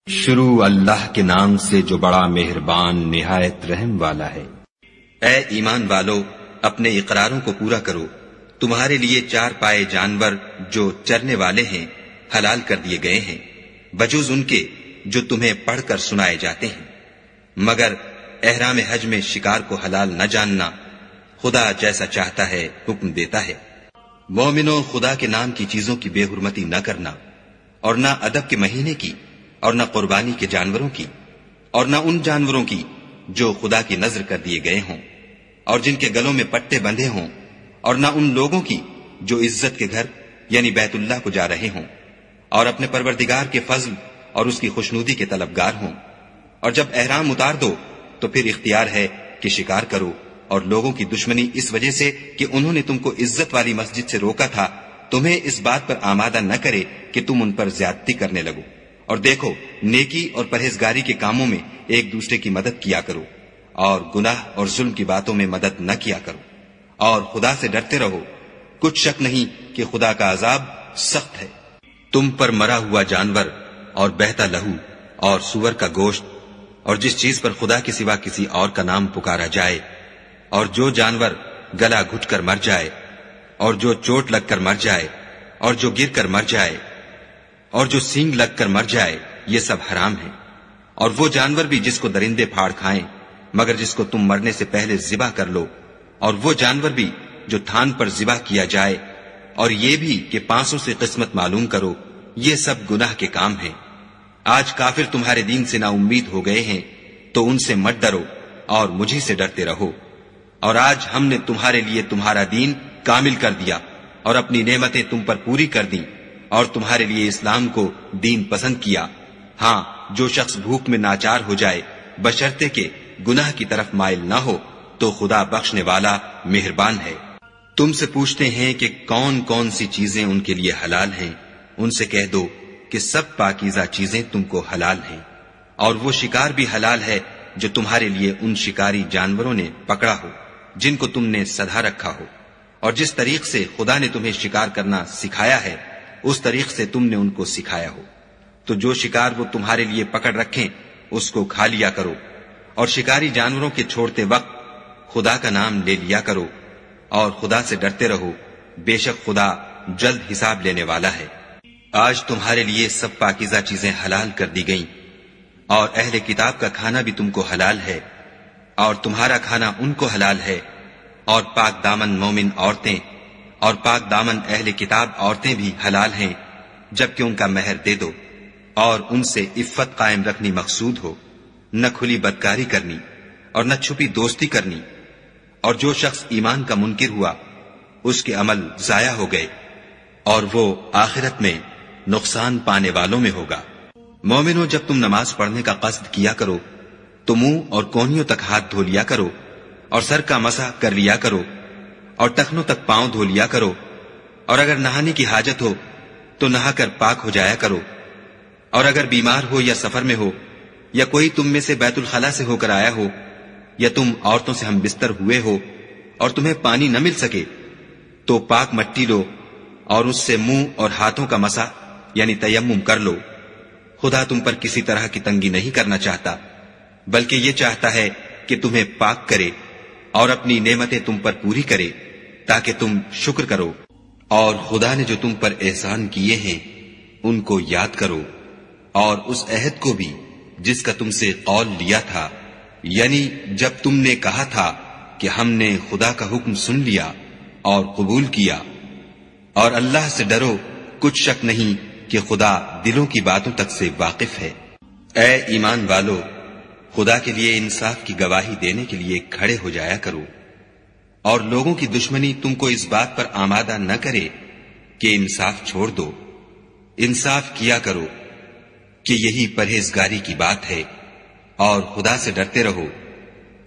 شروع اللہ کے نام سے جو بڑا مہربان نہایت رحم والا ہے۔ اے ایمان والو، اپنے اقراروں کو پورا کرو۔ تمہارے لیے چار پائے جانور جو چرنے والے ہیں حلال کر دیے گئے ہیں، بجوز ان کے جو تمہیں پڑھ کر سنائے جاتے ہیں، مگر احرام حج میں شکار کو حلال نہ جاننا، خدا جیسا چاہتا ہے حکم دیتا ہے۔ مومنوں، خدا کے نام کی چیزوں کی بے حرمتی نہ کرنا، اور نہ ادب کے مہینے کی، اور نہ قربانی کے جانوروں کی، اور نہ ان جانوروں کی جو خدا کی نذر کر دیے گئے ہوں اور جن کے گلوں میں پٹے بندھے ہوں، اور نہ ان لوگوں کی جو عزت کے گھر یعنی بیت اللہ کو جا رہے ہوں اور اپنے پروردگار کے فضل اور اس کی خوشنودی کے طلبگار ہوں۔ اور جب احرام اتار دو تو پھر اختیار ہے کہ شکار کرو، اور لوگوں کی دشمنی اس وجہ سے کہ انہوں نے تم کو عزت والی مسجد سے روکا تھا تمہیں اس بات پر آمادہ نہ کرے کہ تم ان پر زیادتی کرنے لگو۔ اور دیکھو، نیکی اور پرہیزگاری کے کاموں میں ایک دوسرے کی مدد کیا کرو، اور گناہ اور ظلم کی باتوں میں مدد نہ کیا کرو، اور خدا سے ڈرتے رہو۔ کچھ شک نہیں کہ خدا کا عذاب سخت ہے۔ تم پر مرا ہوا جانور اور بہتا لہو اور سور کا گوشت اور جس چیز پر خدا کے سوا کسی اور کا نام پکارا جائے، اور جو جانور گلا گھٹ کر مر جائے، اور جو چوٹ لگ کر مر جائے، اور جو گر کر مر جائے، اور جو سینگ لگ کر مر جائے، یہ سب حرام ہے۔ اور وہ جانور بھی جس کو درندے پھاڑ کھائیں مگر جس کو تم مرنے سے پہلے ذبح کر لو، اور وہ جانور بھی جو تھان پر ذبح کیا جائے، اور یہ بھی کہ پانسوں سے قسمت معلوم کرو، یہ سب گناہ کے کام ہیں۔ آج کافر تمہارے دین سے نا امید ہو گئے ہیں تو ان سے مت ڈرو اور مجھی سے ڈرتے رہو۔ اور آج ہم نے تمہارے لیے تمہارا دین کامل کر دیا اور اپنی نعمتیں تم پر پوری کر دیں، اور تمہارے لیے اسلام کو دین پسند کیا۔ ہاں، جو شخص بھوک میں ناچار ہو جائے بشرطے کہ گناہ کی طرف مائل نہ ہو تو خدا بخشنے والا مہربان ہے۔ تم سے پوچھتے ہیں کہ کون کون سی چیزیں ان کے لیے حلال ہیں، ان سے کہہ دو کہ سب پاکیزہ چیزیں تم کو حلال ہیں، اور وہ شکار بھی حلال ہے جو تمہارے لیے ان شکاری جانوروں نے پکڑا ہو جن کو تم نے سدھا رکھا ہو، اور جس طریق سے خدا نے تمہیں شکار کرنا سکھایا ہے اس طریق سے تم نے ان کو سکھایا ہو۔ تو جو شکار وہ تمہارے لیے پکڑ رکھیں اس کو کھا لیا کرو، اور شکاری جانوروں کے چھوڑتے وقت خدا کا نام لے لیا کرو، اور خدا سے ڈرتے رہو، بے شک خدا جلد حساب لینے والا ہے۔ آج تمہارے لیے سب پاکیزہ چیزیں حلال کر دی گئیں، اور اہل کتاب کا کھانا بھی تم کو حلال ہے، اور تمہارا کھانا ان کو حلال ہے، اور پاک دامن مومن عورتیں اور پاک دامن اہل کتاب عورتیں بھی حلال ہیں جبکہ ان کا مہر دے دو، اور ان سے عفت قائم رکھنی مقصود ہو، نہ کھلی بدکاری کرنی اور نہ چھپی دوستی کرنی۔ اور جو شخص ایمان کا منکر ہوا اس کے عمل ضائع ہو گئے، اور وہ آخرت میں نقصان پانے والوں میں ہوگا۔ مومنوں، جب تم نماز پڑھنے کا قصد کیا کرو تو منہ اور کونیوں تک ہاتھ دھو لیا کرو، اور سر کا مسح کر لیا کرو، اور ٹخنوں تک پاؤں دھو لیا کرو، اور اگر نہانے کی حاجت ہو تو نہا کر پاک ہو جایا کرو، اور اگر بیمار ہو یا سفر میں ہو، یا کوئی تم میں سے بیت الخلا سے ہو کر آیا ہو، یا تم عورتوں سے ہم بستر ہوئے ہو اور تمہیں پانی نہ مل سکے تو پاک مٹی لو اور اس سے منہ اور ہاتھوں کا مسح یعنی تیمم کر لو۔ خدا تم پر کسی طرح کی تنگی نہیں کرنا چاہتا، بلکہ یہ چاہتا ہے کہ تمہیں پاک کرے اور اپنی نعمتیں تم پر پوری کرے تاکہ تم شکر کرو۔ اور خدا نے جو تم پر احسان کیے ہیں ان کو یاد کرو، اور اس عہد کو بھی جس کا تم سے قول لیا تھا، یعنی جب تم نے کہا تھا کہ ہم نے خدا کا حکم سن لیا اور قبول کیا۔ اور اللہ سے ڈرو، کچھ شک نہیں کہ خدا دلوں کی باتوں تک سے واقف ہے۔ اے ایمان والو، خدا کے لیے انصاف کی گواہی دینے کے لیے کھڑے ہو جایا کرو، اور لوگوں کی دشمنی تم کو اس بات پر آمادہ نہ کرے کہ انصاف چھوڑ دو۔ انصاف کیا کرو کہ یہی پرہیزگاری کی بات ہے، اور خدا سے ڈرتے رہو۔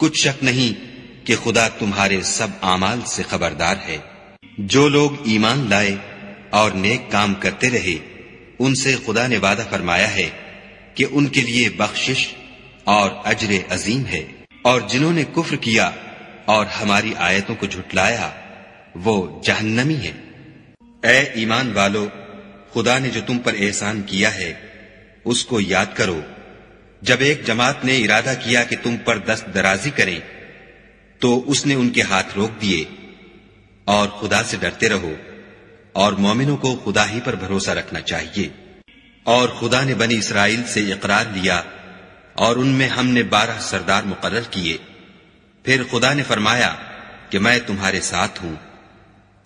کچھ شک نہیں کہ خدا تمہارے سب اعمال سے خبردار ہے۔ جو لوگ ایمان لائے اور نیک کام کرتے رہے ان سے خدا نے وعدہ فرمایا ہے کہ ان کے لیے بخشش اور اجر عظیم ہے، اور جنہوں نے کفر کیا اور ہماری آیتوں کو جھٹلایا وہ جہنمی ہیں۔ اے ایمان والو، خدا نے جو تم پر احسان کیا ہے اس کو یاد کرو جب ایک جماعت نے ارادہ کیا کہ تم پر دست درازی کریں تو اس نے ان کے ہاتھ روک دیے، اور خدا سے ڈرتے رہو، اور مومنوں کو خدا ہی پر بھروسہ رکھنا چاہیے۔ اور خدا نے بنی اسرائیل سے اقرار لیا اور ان میں ہم نے 12 سردار مقرر کیے۔ پھر خدا نے فرمایا کہ میں تمہارے ساتھ ہوں،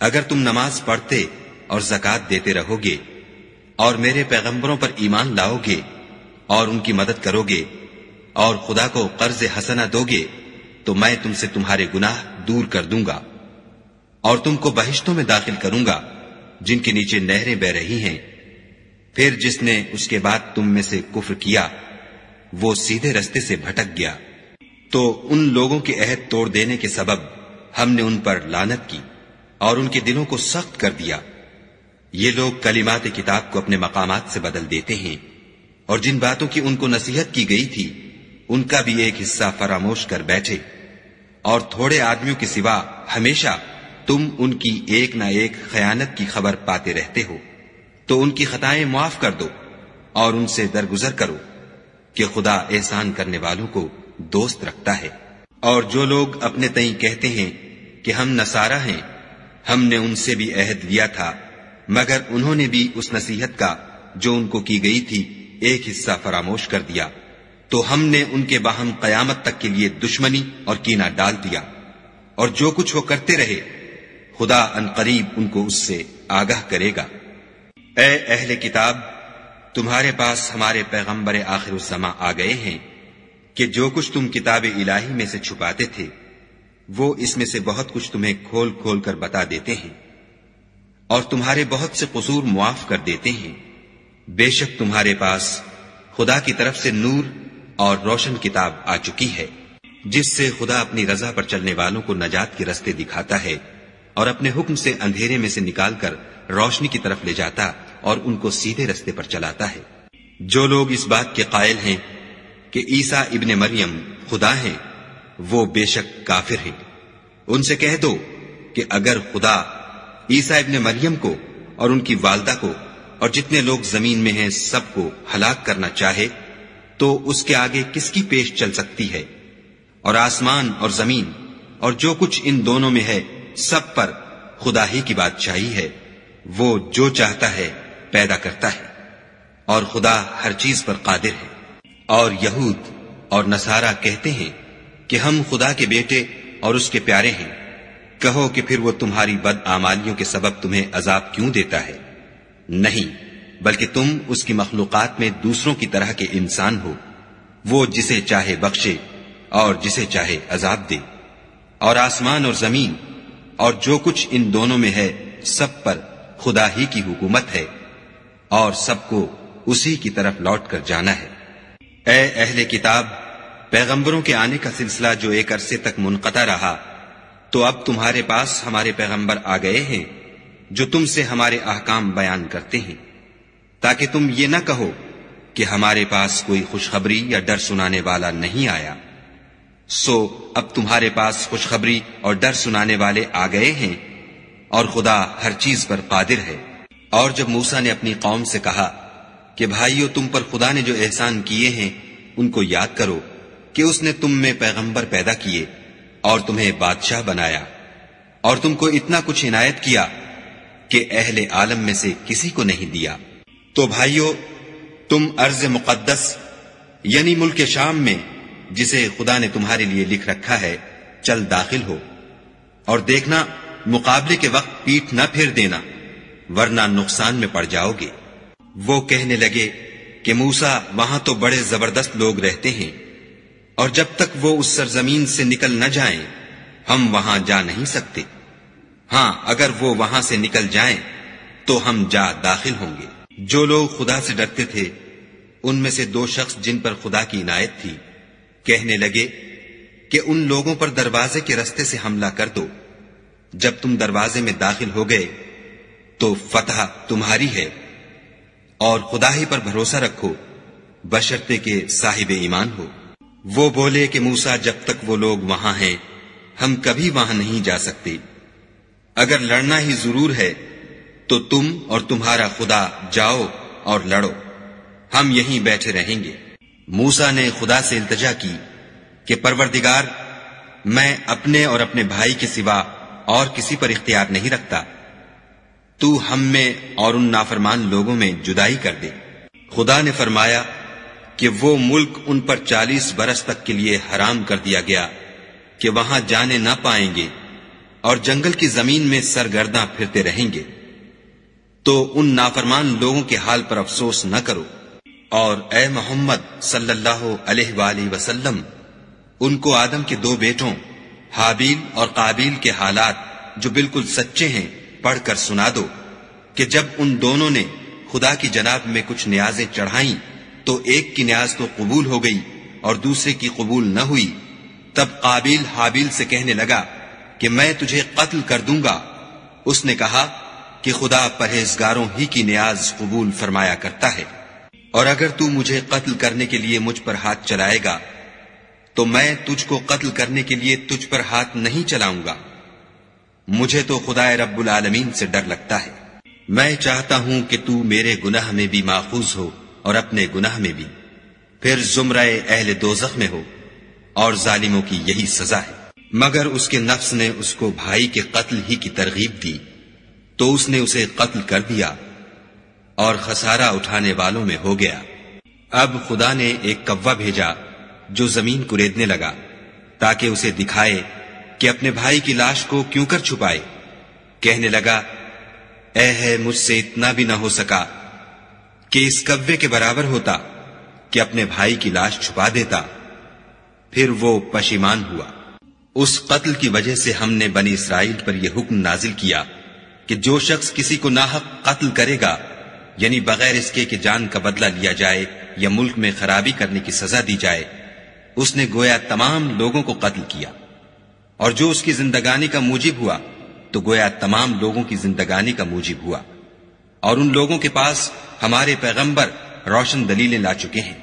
اگر تم نماز پڑھتے اور زکوٰۃ دیتے رہو گے اور میرے پیغمبروں پر ایمان لاؤ گے اور ان کی مدد کرو گے اور خدا کو قرض حسنہ دو گے تو میں تم سے تمہارے گناہ دور کر دوں گا اور تم کو بہشتوں میں داخل کروں گا جن کے نیچے نہریں بہ رہی ہیں۔ پھر جس نے اس کے بعد تم میں سے کفر کیا وہ سیدھے رستے سے بھٹک گیا، تو ان لوگوں کے عہد توڑ دینے کے سبب ہم نے ان پر لعنت کی اور ان کے دلوں کو سخت کر دیا۔ یہ لوگ کلمات کتاب کو اپنے مقامات سے بدل دیتے ہیں، اور جن باتوں کی ان کو نصیحت کی گئی تھی ان کا بھی ایک حصہ فراموش کر بیٹھے، اور تھوڑے آدمیوں کے سوا ہمیشہ تم ان کی ایک نہ ایک خیانت کی خبر پاتے رہتے ہو، تو ان کی خطائیں معاف کر دو اور ان سے درگزر کرو کہ خدا احسان کرنے والوں کو دوست رکھتا ہے۔ اور جو لوگ اپنے تئیں کہتے ہیں کہ ہم نصارہ ہیں، ہم نے ان سے بھی عہد لیا تھا، مگر انہوں نے بھی اس نصیحت کا جو ان کو کی گئی تھی ایک حصہ فراموش کر دیا، تو ہم نے ان کے باہم قیامت تک کے لیے دشمنی اور کینہ ڈال دیا، اور جو کچھ وہ کرتے رہے خدا عنقریب ان کو اس سے آگاہ کرے گا۔ اے اہل کتاب، تمہارے پاس ہمارے پیغمبر آخر الزماں آ گئے ہیں کہ جو کچھ تم کتاب الہی میں سے چھپاتے تھے وہ اس میں سے بہت کچھ تمہیں کھول کھول کر بتا دیتے ہیں، اور تمہارے بہت سے قصور معاف کر دیتے ہیں۔ بے شک تمہارے پاس خدا کی طرف سے نور اور روشن کتاب آ چکی ہے، جس سے خدا اپنی رضا پر چلنے والوں کو نجات کے رستے دکھاتا ہے اور اپنے حکم سے اندھیرے میں سے نکال کر روشنی کی طرف لے جاتا اور ان کو سیدھے رستے پر چلاتا ہے۔ جو لوگ اس بات کے قائل ہیں کہ عیسیٰ ابن مریم خدا ہیں وہ بے شک کافر ہیں۔ ان سے کہہ دو کہ اگر خدا عیسیٰ ابن مریم کو اور ان کی والدہ کو اور جتنے لوگ زمین میں ہیں سب کو ہلاک کرنا چاہے تو اس کے آگے کس کی پیش چل سکتی ہے؟ اور آسمان اور زمین اور جو کچھ ان دونوں میں ہے سب پر خدا ہی کی بادشاہی ہے، وہ جو چاہتا ہے پیدا کرتا ہے، اور خدا ہر چیز پر قادر ہے۔ اور یہود اور نصارہ کہتے ہیں کہ ہم خدا کے بیٹے اور اس کے پیارے ہیں۔ کہو کہ پھر وہ تمہاری بد اعمالیوں کے سبب تمہیں عذاب کیوں دیتا ہے؟ نہیں، بلکہ تم اس کی مخلوقات میں دوسروں کی طرح کے انسان ہو، وہ جسے چاہے بخشے اور جسے چاہے عذاب دے۔ اور آسمان اور زمین اور جو کچھ ان دونوں میں ہے سب پر خدا ہی کی حکومت ہے، اور سب کو اسی کی طرف لوٹ کر جانا ہے۔ اے اہل کتاب، پیغمبروں کے آنے کا سلسلہ جو ایک عرصے تک منقطع رہا، تو اب تمہارے پاس ہمارے پیغمبر آ گئے ہیں جو تم سے ہمارے احکام بیان کرتے ہیں، تاکہ تم یہ نہ کہو کہ ہمارے پاس کوئی خوشخبری یا ڈر سنانے والا نہیں آیا۔ سو اب تمہارے پاس خوشخبری اور ڈر سنانے والے آ گئے ہیں، اور خدا ہر چیز پر قادر ہے۔ اور جب موسیٰ نے اپنی قوم سے کہا کہ بھائیو، تم پر خدا نے جو احسان کیے ہیں ان کو یاد کرو کہ اس نے تم میں پیغمبر پیدا کیے اور تمہیں بادشاہ بنایا، اور تم کو اتنا کچھ عنایت کیا کہ اہل عالم میں سے کسی کو نہیں دیا۔ تو بھائیو، تم ارض مقدس یعنی ملک شام میں جسے خدا نے تمہارے لیے لکھ رکھا ہے چل داخل ہو، اور دیکھنا مقابلے کے وقت پیٹھ نہ پھیر دینا ورنہ نقصان میں پڑ جاؤ گے۔ وہ کہنے لگے کہ موسیٰ، وہاں تو بڑے زبردست لوگ رہتے ہیں، اور جب تک وہ اس سرزمین سے نکل نہ جائیں ہم وہاں جا نہیں سکتے۔ ہاں، اگر وہ وہاں سے نکل جائیں تو ہم جا داخل ہوں گے۔ جو لوگ خدا سے ڈرتے تھے ان میں سے 2 شخص جن پر خدا کی عنایت تھی کہنے لگے کہ ان لوگوں پر دروازے کے رستے سے حملہ کر دو۔ جب تم دروازے میں داخل ہو گئے تو فتح تمہاری ہے، اور خدا ہی پر بھروسہ رکھو بشرطے کہ صاحب ایمان ہو۔ وہ بولے کہ موسیٰ، جب تک وہ لوگ وہاں ہیں ہم کبھی وہاں نہیں جا سکتے۔ اگر لڑنا ہی ضرور ہے تو تم اور تمہارا خدا جاؤ اور لڑو، ہم یہیں بیٹھے رہیں گے۔ موسیٰ نے خدا سے التجا کی کہ پروردگار، میں اپنے اور اپنے بھائی کے سوا اور کسی پر اختیار نہیں رکھتا، تو ہم میں اور ان نافرمان لوگوں میں جدائی کر دے۔ خدا نے فرمایا کہ وہ ملک ان پر 40 برس تک کے لیے حرام کر دیا گیا کہ وہاں جانے نہ پائیں گے اور جنگل کی زمین میں سرگرداں پھرتے رہیں گے۔ تو ان نافرمان لوگوں کے حال پر افسوس نہ کرو، اور اے محمد صلی اللہ علیہ وآلہ وسلم ان کو آدم کے 2 بیٹوں حابیل اور قابیل کے حالات جو بالکل سچے ہیں پڑھ کر سنا دو کہ جب ان دونوں نے خدا کی جناب میں کچھ نیازیں چڑھائیں تو ایک کی نیاز تو قبول ہو گئی اور دوسرے کی قبول نہ ہوئی۔ تب قابیل حابیل سے کہنے لگا کہ میں تجھے قتل کر دوں گا۔ اس نے کہا کہ خدا پرہیزگاروں ہی کی نیاز قبول فرمایا کرتا ہے، اور اگر تو مجھے قتل کرنے کے لیے مجھ پر ہاتھ چلائے گا تو میں تجھ کو قتل کرنے کے لیے تجھ پر ہاتھ نہیں چلاؤں گا۔ مجھے تو خدا رب العالمین سے ڈر لگتا ہے۔ میں چاہتا ہوں کہ تو میرے گناہ میں بھی ماخوذ ہو اور اپنے گناہ میں بھی، پھر زمرہ اہل دوزخ میں ہو، اور ظالموں کی یہی سزا ہے۔ مگر اس کے نفس نے اس کو بھائی کے قتل ہی کی ترغیب دی تو اس نے اسے قتل کر دیا اور خسارہ اٹھانے والوں میں ہو گیا۔ اب خدا نے ایک کوا بھیجا جو زمین کریدنے لگا تاکہ اسے دکھائے کہ اپنے بھائی کی لاش کو کیوں کر چھپائے۔ کہنے لگا، اے ہے مجھ سے اتنا بھی نہ ہو سکا کہ اس کوے کے برابر ہوتا کہ اپنے بھائی کی لاش چھپا دیتا۔ پھر وہ پشیمان ہوا۔ اس قتل کی وجہ سے ہم نے بنی اسرائیل پر یہ حکم نازل کیا کہ جو شخص کسی کو ناحق قتل کرے گا، یعنی بغیر اس کے کہ جان کا بدلہ لیا جائے یا ملک میں خرابی کرنے کی سزا دی جائے، اس نے گویا تمام لوگوں کو قتل کیا، اور جو اس کی زندگانی کا موجب ہوا تو گویا تمام لوگوں کی زندگانی کا موجب ہوا۔ اور ان لوگوں کے پاس ہمارے پیغمبر روشن دلیلیں لا چکے ہیں،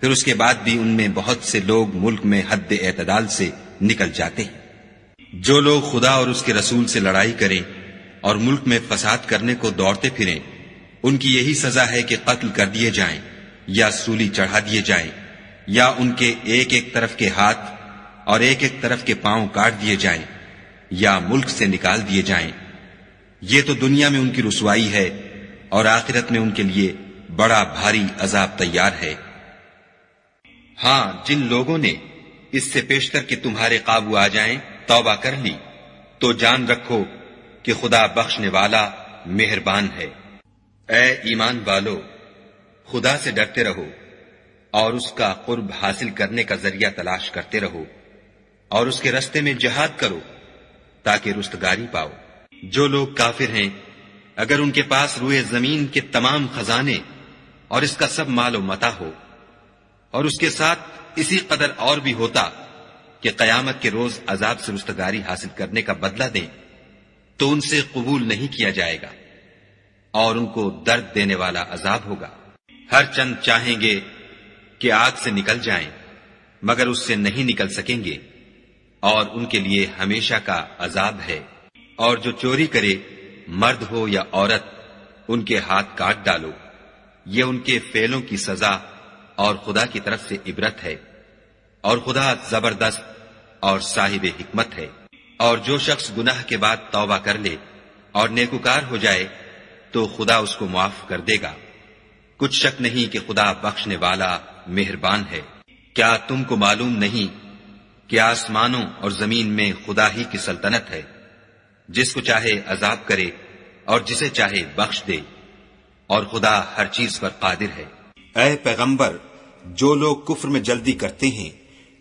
پھر اس کے بعد بھی ان میں بہت سے لوگ ملک میں حد اعتدال سے نکل جاتے ہیں۔ جو لوگ خدا اور اس کے رسول سے لڑائی کریں اور ملک میں فساد کرنے کو دوڑتے پھریں، ان کی یہی سزا ہے کہ قتل کر دیے جائیں یا سولی چڑھا دیے جائیں، یا ان کے ایک ایک طرف کے ہاتھ اور ایک ایک طرف کے پاؤں کاٹ دیے جائیں یا ملک سے نکال دیے جائیں۔ یہ تو دنیا میں ان کی رسوائی ہے، اور آخرت میں ان کے لیے بڑا بھاری عذاب تیار ہے۔ ہاں، جن لوگوں نے اس سے پیشتر کہ تمہارے قابو آ جائیں توبہ کر لی تو جان رکھو کہ خدا بخشنے والا مہربان ہے۔ اے ایمان والو، خدا سے ڈرتے رہو اور اس کا قرب حاصل کرنے کا ذریعہ تلاش کرتے رہو، اور اس کے رستے میں جہاد کرو تاکہ رستگاری پاؤ۔ جو لوگ کافر ہیں، اگر ان کے پاس روئے زمین کے تمام خزانے اور اس کا سب مال و متاع ہو، اور اس کے ساتھ اسی قدر اور بھی ہوتا کہ قیامت کے روز عذاب سے رستگاری حاصل کرنے کا بدلہ دیں، تو ان سے قبول نہیں کیا جائے گا، اور ان کو درد دینے والا عذاب ہوگا۔ ہر چند چاہیں گے کہ آگ سے نکل جائیں، مگر اس سے نہیں نکل سکیں گے، اور ان کے لیے ہمیشہ کا عذاب ہے۔ اور جو چوری کرے، مرد ہو یا عورت، ان کے ہاتھ کاٹ ڈالو، یہ ان کے فعلوں کی سزا اور خدا کی طرف سے عبرت ہے، اور خدا زبردست اور صاحب حکمت ہے۔ اور جو شخص گناہ کے بعد توبہ کر لے اور نیکوکار ہو جائے تو خدا اس کو معاف کر دے گا۔ کچھ شک نہیں کہ خدا بخشنے والا مہربان ہے۔ کیا تم کو معلوم نہیں کہ آسمانوں اور زمین میں خدا ہی کی سلطنت ہے، جس کو چاہے عذاب کرے اور جسے چاہے بخش دے، اور خدا ہر چیز پر قادر ہے۔ اے پیغمبر، جو لوگ کفر میں جلدی کرتے ہیں،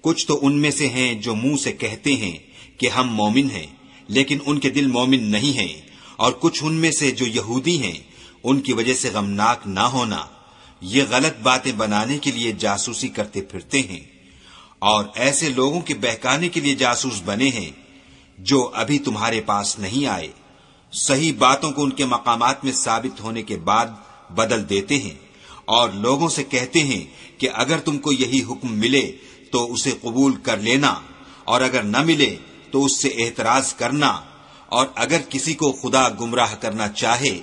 کچھ تو ان میں سے ہیں جو منہ سے کہتے ہیں کہ ہم مومن ہیں، لیکن ان کے دل مومن نہیں ہیں، اور کچھ ان میں سے جو یہودی ہیں، ان کی وجہ سے غمناک نہ ہونا، یہ غلط باتیں بنانے کے لیے جاسوسی کرتے پھرتے ہیں، اور ایسے لوگوں کے بہکانے کے لیے جاسوس بنے ہیں جو ابھی تمہارے پاس نہیں آئے، صحیح باتوں کو ان کے مقامات میں ثابت ہونے کے بعد بدل دیتے ہیں، اور لوگوں سے کہتے ہیں کہ اگر تم کو یہی حکم ملے تو اسے قبول کر لینا، اور اگر نہ ملے تو اس سے اعتراض کرنا، اور اگر کسی کو خدا گمراہ کرنا چاہے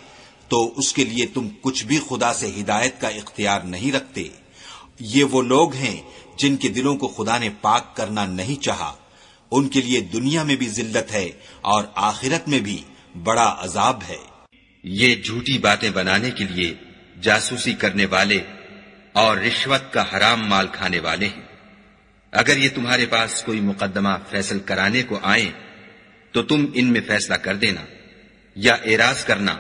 تو اس کے لیے تم کچھ بھی خدا سے ہدایت کا اختیار نہیں رکھتے۔ یہ وہ لوگ ہیں جن کے دلوں کو خدا نے پاک کرنا نہیں چاہا، ان کے لیے دنیا میں بھی ذلت ہے اور آخرت میں بھی بڑا عذاب ہے۔ یہ جھوٹی باتیں بنانے کے لیے جاسوسی کرنے والے اور رشوت کا حرام مال کھانے والے ہیں۔ اگر یہ تمہارے پاس کوئی مقدمہ فیصل کرانے کو آئیں تو تم ان میں فیصلہ کر دینا یا اعراض کرنا،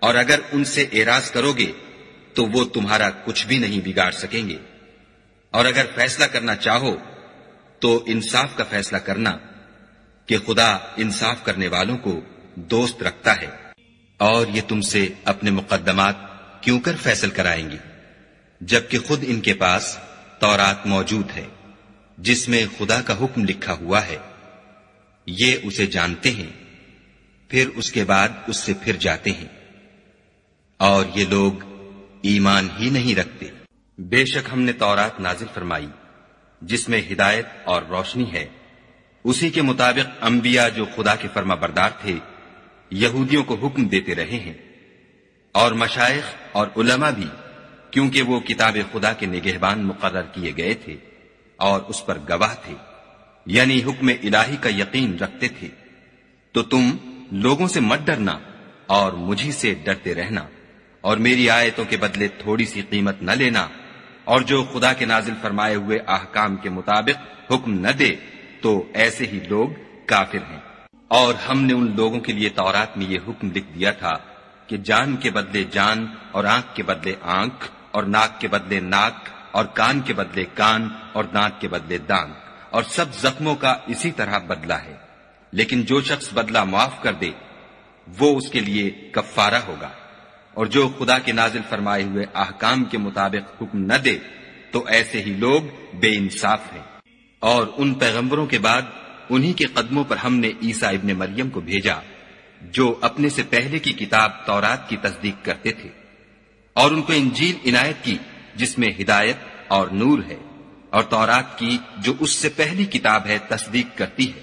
اور اگر ان سے اعراض کرو گے تو وہ تمہارا کچھ بھی نہیں بگاڑ سکیں گے، اور اگر فیصلہ کرنا چاہو تو انصاف کا فیصلہ کرنا کہ خدا انصاف کرنے والوں کو دوست رکھتا ہے۔ اور یہ تم سے اپنے مقدمات کیوں کر فیصل کرائیں گے جبکہ خود ان کے پاس تورات موجود ہے جس میں خدا کا حکم لکھا ہوا ہے۔ یہ اسے جانتے ہیں، پھر اس کے بعد اس سے پھر جاتے ہیں، اور یہ لوگ ایمان ہی نہیں رکھتے۔ بے شک ہم نے تورات نازل فرمائی جس میں ہدایت اور روشنی ہے، اسی کے مطابق انبیاء جو خدا کے فرما بردار تھے یہودیوں کو حکم دیتے رہے ہیں، اور مشائخ اور علماء بھی، کیونکہ وہ کتاب خدا کے نگہبان مقرر کیے گئے تھے اور اس پر گواہ تھے، یعنی حکم الہی کا یقین رکھتے تھے۔ تو تم لوگوں سے مت ڈرنا اور مجھی سے ڈرتے رہنا، اور میری آیتوں کے بدلے تھوڑی سی قیمت نہ لینا، اور جو خدا کے نازل فرمائے ہوئے احکام کے مطابق حکم نہ دے تو ایسے ہی لوگ کافر ہیں۔ اور ہم نے ان لوگوں کے لیے تورات میں یہ حکم لکھ دیا تھا کہ جان کے بدلے جان، اور آنکھ کے بدلے آنکھ، اور ناک کے بدلے ناک، اور کان کے بدلے کان، اور دانت کے بدلے دانت، اور سب زخموں کا اسی طرح بدلہ ہے۔ لیکن جو شخص بدلہ معاف کر دے وہ اس کے لیے کفارہ ہوگا، اور جو خدا کے نازل فرمائے ہوئے احکام کے مطابق حکم نہ دے تو ایسے ہی لوگ بے انصاف ہیں۔ اور ان پیغمبروں کے بعد انہی کے قدموں پر ہم نے عیسیٰ ابن مریم کو بھیجا جو اپنے سے پہلے کی کتاب تورات کی تصدیق کرتے تھے، اور ان کو انجیل عنایت کی جس میں ہدایت اور نور ہے، اور تورات کی جو اس سے پہلی کتاب ہے تصدیق کرتی ہے،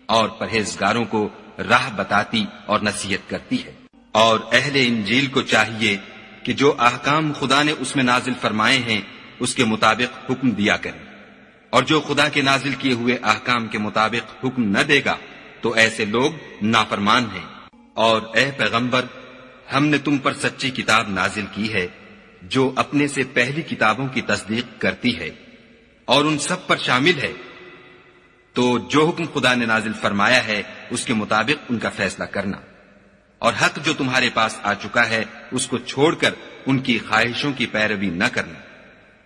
اور پرہیزگاروں کو راہ بتاتی اور نصیحت کرتی ہے۔ اور اہل انجیل کو چاہیے کہ جو احکام خدا نے اس میں نازل فرمائے ہیں اس کے مطابق حکم دیا کریں، اور جو خدا کے نازل کیے ہوئے احکام کے مطابق حکم نہ دے گا تو ایسے لوگ نافرمان ہیں۔ اور اے پیغمبر، ہم نے تم پر سچی کتاب نازل کی ہے جو اپنے سے پہلی کتابوں کی تصدیق کرتی ہے اور ان سب پر شامل ہے، تو جو حکم خدا نے نازل فرمایا ہے اس کے مطابق ان کا فیصلہ کرنا، اور حق جو تمہارے پاس آ چکا ہے اس کو چھوڑ کر ان کی خواہشوں کی پیروی نہ کرنا۔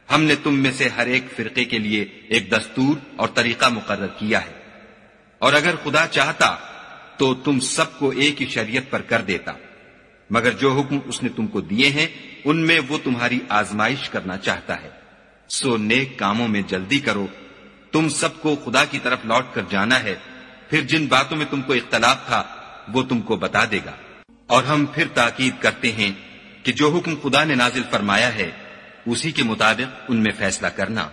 ہم نے تم میں سے ہر ایک فرقے کے لیے ایک دستور اور طریقہ مقرر کیا ہے، اور اگر خدا چاہتا تو تم سب کو ایک ہی شریعت پر کر دیتا، مگر جو حکم اس نے تم کو دیے ہیں ان میں وہ تمہاری آزمائش کرنا چاہتا ہے۔ سو نیک کاموں میں جلدی کرو، تم سب کو خدا کی طرف لوٹ کر جانا ہے، پھر جن باتوں میں تم کو اختلاف تھا وہ تم کو بتا دے گا۔ اور ہم پھر تاکید کرتے ہیں کہ جو حکم خدا نے نازل فرمایا ہے اسی کے مطابق ان میں فیصلہ کرنا،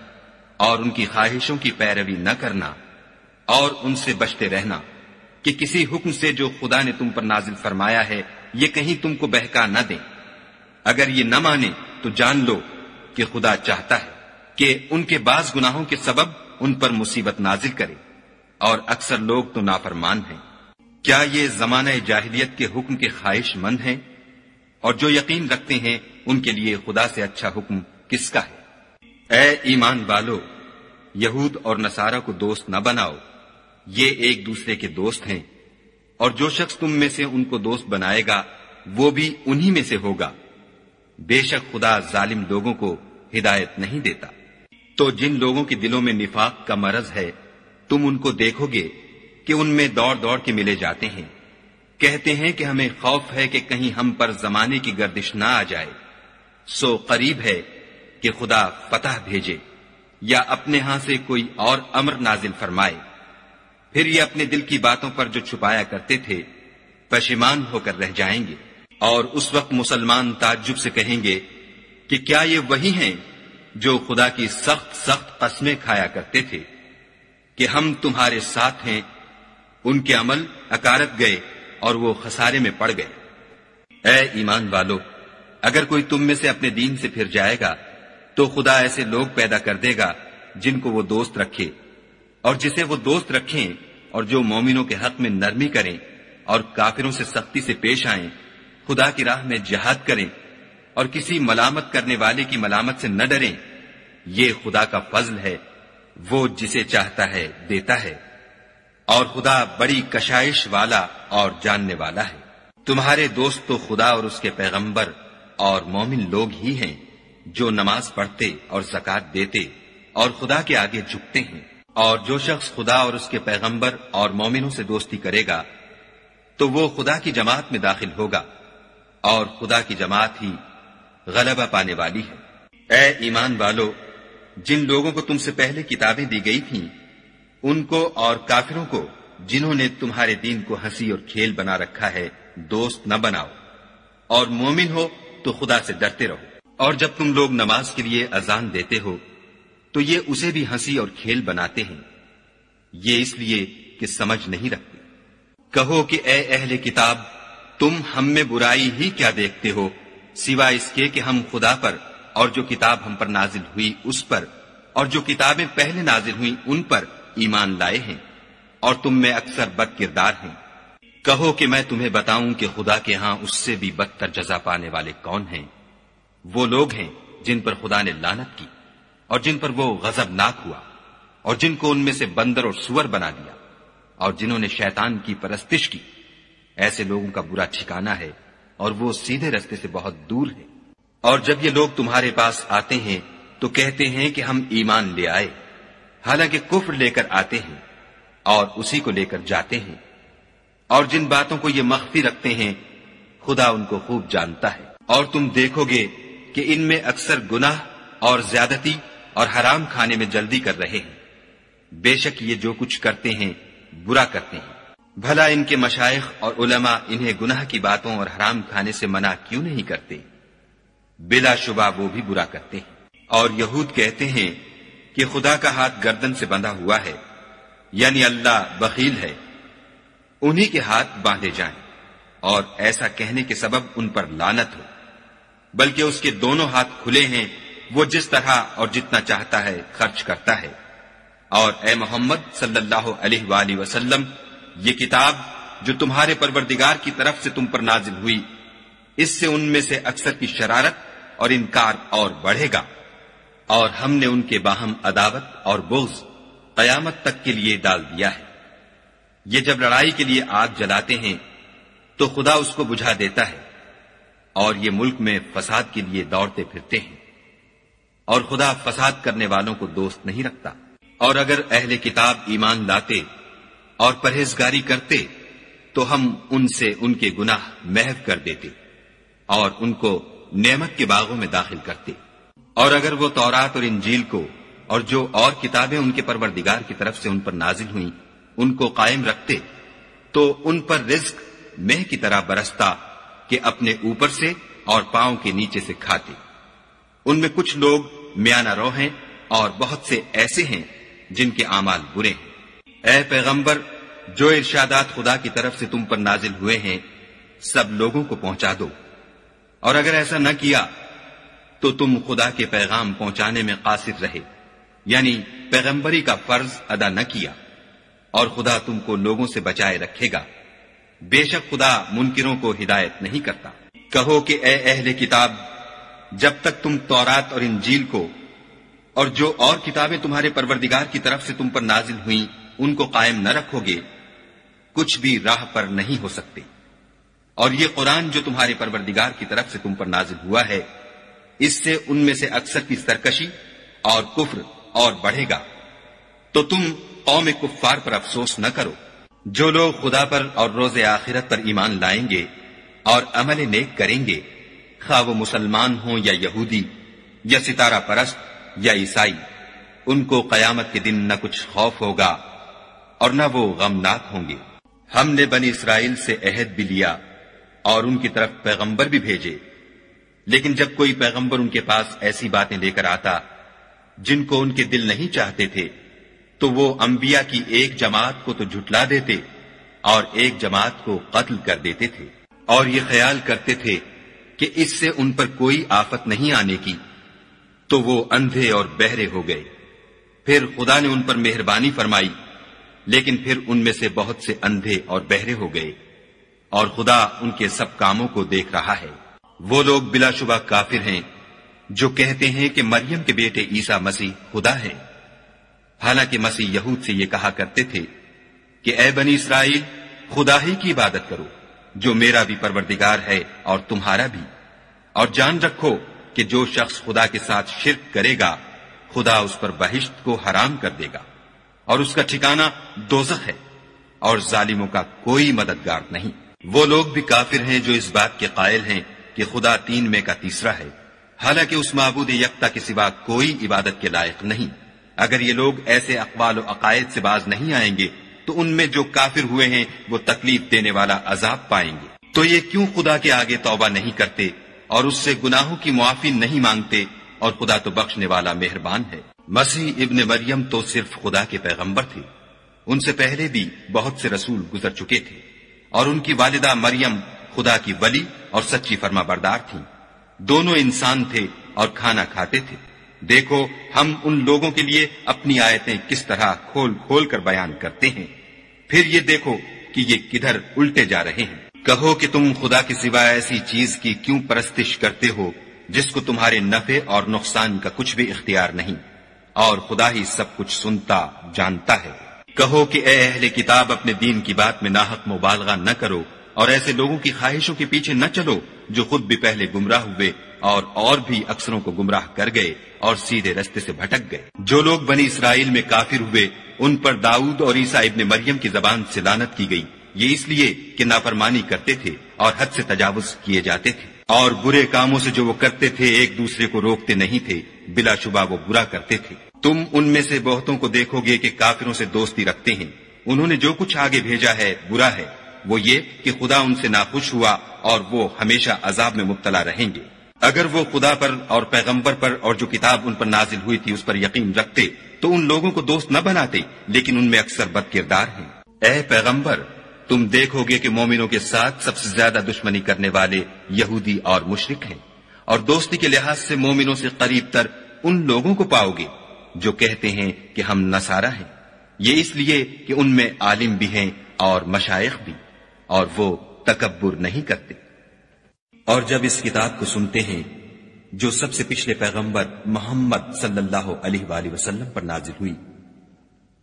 اور ان کی خواہشوں کی پیروی نہ کرنا، اور ان سے بچتے رہنا کہ کسی حکم سے جو خدا نے تم پر نازل فرمایا ہے یہ کہیں تم کو بہکا نہ دیں۔ اگر یہ نہ مانے تو جان لو کہ خدا چاہتا ہے کہ ان کے بعض گناہوں کے سبب ان پر مصیبت نازل کرے، اور اکثر لوگ تو نافرمان ہیں۔ کیا یہ زمانہ جاہلیت کے حکم کے خواہش مند ہیں؟ اور جو یقین رکھتے ہیں ان کے لیے خدا سے اچھا حکم کس کا ہے؟ اے ایمان والو، یہود اور نصارہ کو دوست نہ بناؤ، یہ ایک دوسرے کے دوست ہیں، اور جو شخص تم میں سے ان کو دوست بنائے گا وہ بھی انہی میں سے ہوگا۔ بے شک خدا ظالم لوگوں کو ہدایت نہیں دیتا۔ تو جن لوگوں کے دلوں میں نفاق کا مرض ہے تم ان کو دیکھو گے کہ ان میں دوڑ دوڑ کے ملے جاتے ہیں، کہتے ہیں کہ ہمیں خوف ہے کہ کہیں ہم پر زمانے کی گردش نہ آ جائے۔ سو قریب ہے کہ خدا فتح بھیجے یا اپنے ہاں سے کوئی اور امر نازل فرمائے، پھر یہ اپنے دل کی باتوں پر جو چھپایا کرتے تھے پشیمان ہو کر رہ جائیں گے۔ اور اس وقت مسلمان تعجب سے کہیں گے کہ کیا یہ وہی ہیں جو خدا کی سخت سخت قسمیں کھایا کرتے تھے کہ ہم تمہارے ساتھ ہیں؟ ان کے عمل اکارت گئے اور وہ خسارے میں پڑ گئے۔ اے ایمان والو، اگر کوئی تم میں سے اپنے دین سے پھر جائے گا تو خدا ایسے لوگ پیدا کر دے گا جن کو وہ دوست رکھے، اور جسے وہ دوست رکھیں، اور جو مومنوں کے حق میں نرمی کریں اور کافروں سے سختی سے پیش آئیں، خدا کی راہ میں جہاد کریں اور کسی ملامت کرنے والے کی ملامت سے نہ ڈریں۔ یہ خدا کا فضل ہے، وہ جسے چاہتا ہے دیتا ہے، اور خدا بڑی کشائش والا اور جاننے والا ہے۔ تمہارے دوست تو خدا اور اس کے پیغمبر اور مومن لوگ ہی ہیں جو نماز پڑھتے اور زکوٰۃ دیتے اور خدا کے آگے جھکتے ہیں، اور جو شخص خدا اور اس کے پیغمبر اور مومنوں سے دوستی کرے گا تو وہ خدا کی جماعت میں داخل ہوگا، اور خدا کی جماعت ہی غلبہ پانے والی ہے۔ اے ایمان والو، جن لوگوں کو تم سے پہلے کتابیں دی گئی تھیں ان کو اور کافروں کو جنہوں نے تمہارے دین کو ہنسی اور کھیل بنا رکھا ہے دوست نہ بناؤ، اور مومن ہو تو خدا سے ڈرتے رہو۔ اور جب تم لوگ نماز کے لیے اذان دیتے ہو تو یہ اسے بھی ہنسی اور کھیل بناتے ہیں، یہ اس لیے کہ سمجھ نہیں رکھتے۔ کہو کہ اے اہل کتاب، تم ہم میں برائی ہی کیا دیکھتے ہو سوائے اس کے کہ ہم خدا پر اور جو کتاب ہم پر نازل ہوئی اس پر اور جو کتابیں پہلے نازل ہوئیں ان پر ایمان لائے ہیں، اور تم میں اکثر بد کردار ہیں۔ کہو کہ میں تمہیں بتاؤں کہ خدا کے ہاں اس سے بھی بدتر جزا پانے والے کون ہیں؟ وہ لوگ ہیں جن پر خدا نے لعنت کی اور جن پر وہ غضبناک ہوا، اور جن کو ان میں سے بندر اور سور بنا دیا، اور جنہوں نے شیطان کی پرستش کی۔ ایسے لوگوں کا برا ٹھکانہ ہے، اور وہ سیدھے رستے سے بہت دور ہے۔ اور جب یہ لوگ تمہارے پاس آتے ہیں تو کہتے ہیں کہ ہم ایمان لے آئے، حالانکہ کفر لے کر آتے ہیں اور اسی کو لے کر جاتے ہیں، اور جن باتوں کو یہ مخفی رکھتے ہیں خدا ان کو خوب جانتا ہے۔ اور تم دیکھو گے کہ ان میں اکثر گناہ اور زیادتی اور حرام کھانے میں جلدی کر رہے ہیں، بے شک یہ جو کچھ کرتے ہیں برا کرتے ہیں۔ بھلا ان کے مشائخ اور علماء انہیں گناہ کی باتوں اور حرام کھانے سے منع کیوں نہیں کرتے؟ بلا شبہ وہ بھی برا کرتے ہیں۔ اور یہود کہتے ہیں کہ خدا کا ہاتھ گردن سے بندھا ہوا ہے، یعنی اللہ بخیل ہے، انہی کے ہاتھ باندھے جائیں، اور ایسا کہنے کے سبب ان پر لعنت ہو، بلکہ اس کے دونوں ہاتھ کھلے ہیں، وہ جس طرح اور جتنا چاہتا ہے خرچ کرتا ہے۔ اور اے محمد صلی اللہ علیہ وآلہ وسلم، یہ کتاب جو تمہارے پروردگار کی طرف سے تم پر نازل ہوئی، اس سے ان میں سے اکثر کی شرارت اور انکار اور بڑھے گا، اور ہم نے ان کے باہم عداوت اور بغض قیامت تک کے لیے ڈال دیا ہے۔ یہ جب لڑائی کے لیے آگ جلاتے ہیں تو خدا اس کو بجھا دیتا ہے، اور یہ ملک میں فساد کے لیے دوڑتے پھرتے ہیں، اور خدا فساد کرنے والوں کو دوست نہیں رکھتا۔ اور اگر اہل کتاب ایمان لاتے اور پرہیزگاری کرتے تو ہم ان سے ان کے گناہ محو کر دیتے اور ان کو نعمت کے باغوں میں داخل کرتے۔ اور اگر وہ تورات اور انجیل کو اور جو اور کتابیں ان کے پروردگار کی طرف سے ان پر نازل ہوئیں ان کو قائم رکھتے تو ان پر رزق مہ کی طرح برستا کہ اپنے اوپر سے اور پاؤں کے نیچے سے کھاتے۔ ان میں کچھ لوگ میانہ رو ہیں اور بہت سے ایسے ہیں جن کے اعمال برے ہیں۔ اے پیغمبر، جو ارشادات خدا کی طرف سے تم پر نازل ہوئے ہیں سب لوگوں کو پہنچا دو، اور اگر ایسا نہ کیا تو تم خدا کے پیغام پہنچانے میں قاصر رہے، یعنی پیغمبری کا فرض ادا نہ کیا، اور خدا تم کو لوگوں سے بچائے رکھے گا، بے شک خدا منکروں کو ہدایت نہیں کرتا۔ کہو کہ اے اہل کتاب، جب تک تم تورات اور انجیل کو اور جو اور کتابیں تمہارے پروردگار کی طرف سے تم پر نازل ہوئیں ان کو قائم نہ رکھو گے کچھ بھی راہ پر نہیں ہو سکتے۔ اور یہ قرآن جو تمہارے پروردگار کی طرف سے تم پر نازل ہوا ہے، اس سے ان میں سے اکثر کی سرکشی اور کفر اور بڑھے گا، تو تم قوم کفار پر افسوس نہ کرو۔ جو لوگ خدا پر اور روز آخرت پر ایمان لائیں گے اور عمل نیک کریں گے، خواہ وہ مسلمان ہوں یا یہودی یا ستارہ پرست یا عیسائی، ان کو قیامت کے دن نہ کچھ خوف ہوگا اور نہ وہ غمناک ہوں گے۔ ہم نے بنی اسرائیل سے عہد بھی لیا اور ان کی طرف پیغمبر بھی بھیجے، لیکن جب کوئی پیغمبر ان کے پاس ایسی باتیں لے کر آتا جن کو ان کے دل نہیں چاہتے تھے تو وہ انبیاء کی ایک جماعت کو تو جھٹلا دیتے اور ایک جماعت کو قتل کر دیتے تھے۔ اور یہ خیال کرتے تھے کہ اس سے ان پر کوئی آفت نہیں آنے کی، تو وہ اندھے اور بہرے ہو گئے۔ پھر خدا نے ان پر مہربانی فرمائی، لیکن پھر ان میں سے بہت سے اندھے اور بہرے ہو گئے، اور خدا ان کے سب کاموں کو دیکھ رہا ہے۔ وہ لوگ بلا شبہ کافر ہیں جو کہتے ہیں کہ مریم کے بیٹے عیسیٰ مسیح خدا ہے، حالانکہ مسیح یہود سے یہ کہا کرتے تھے کہ اے بنی اسرائیل، خدا ہی کی عبادت کرو جو میرا بھی پروردگار ہے اور تمہارا بھی، اور جان رکھو کہ جو شخص خدا کے ساتھ شرک کرے گا خدا اس پر بہشت کو حرام کر دے گا، اور اس کا ٹھکانہ دوزخ ہے، اور ظالموں کا کوئی مددگار نہیں۔ وہ لوگ بھی کافر ہیں جو اس بات کے قائل ہیں کہ خدا تین میں کا تیسرا ہے، حالانکہ اس معبود یکتا کے سوا کوئی عبادت کے لائق نہیں۔ اگر یہ لوگ ایسے اقوال و عقائد سے باز نہیں آئیں گے تو ان میں جو کافر ہوئے ہیں وہ تکلیف دینے والا عذاب پائیں گے۔ تو یہ کیوں خدا کے آگے توبہ نہیں کرتے اور اس سے گناہوں کی معافی نہیں مانگتے، اور خدا تو بخشنے والا مہربان ہے۔ مسیح ابن مریم تو صرف خدا کے پیغمبر تھے، ان سے پہلے بھی بہت سے رسول گزر چکے تھے، اور ان کی والدہ مریم خدا کی ولی اور سچی فرما بردار تھیں۔ دونوں انسان تھے اور کھانا کھاتے تھے۔ دیکھو ہم ان لوگوں کے لیے اپنی آیتیں کس طرح کھول کھول کر بیان کرتے ہیں، پھر یہ دیکھو کہ یہ کدھر الٹے جا رہے ہیں۔ کہو کہ تم خدا کے سوا ایسی چیز کی کیوں پرستش کرتے ہو جس کو تمہارے نفع اور نقصان کا کچھ بھی اختیار نہیں، اور خدا ہی سب کچھ سنتا جانتا ہے۔ کہو کہ اے اہل کتاب، اپنے دین کی بات میں ناحق مبالغہ نہ کرو، اور ایسے لوگوں کی خواہشوں کے پیچھے نہ چلو جو خود بھی پہلے گمراہ ہوئے اور بھی اکثروں کو گمراہ کر گئے اور سیدھے رستے سے بھٹک گئے۔ جو لوگ بنی اسرائیل میں کافر ہوئے ان پر داؤد اور عیسیٰ ابن مریم کی زبان سے لعنت کی گئی، یہ اس لیے کہ نافرمانی کرتے تھے اور حد سے تجاوز کیے جاتے تھے، اور برے کاموں سے جو وہ کرتے تھے ایک دوسرے کو روکتے نہیں تھے، بلا شبہ وہ برا کرتے تھے۔ تم ان میں سے بہتوں کو دیکھو گے کہ کافروں سے دوستی رکھتے ہیں، انہوں نے جو کچھ آگے بھیجا ہے برا ہے، وہ یہ کہ خدا ان سے ناخوش ہوا اور وہ ہمیشہ عذاب میں مبتلا رہیں گے۔ اگر وہ خدا پر اور پیغمبر پر اور جو کتاب ان پر نازل ہوئی تھی اس پر یقین رکھتے تو ان لوگوں کو دوست نہ بناتے، لیکن ان میں اکثر بد کردار ہیں۔ اے پیغمبر، تم دیکھو گے کہ مومنوں کے ساتھ سب سے زیادہ دشمنی کرنے والے یہودی اور مشرک ہیں، اور دوستی کے لحاظ سے مومنوں سے قریب تر ان لوگوں کو پاؤ گے جو کہتے ہیں کہ ہم نصارہ ہیں، یہ اس لیے کہ ان میں عالم بھی ہیں اور مشائخ بھی، اور وہ تکبر نہیں کرتے۔ اور جب اس کتاب کو سنتے ہیں جو سب سے پچھلے پیغمبر محمد صلی اللہ علیہ وآلہ وسلم پر نازل ہوئی،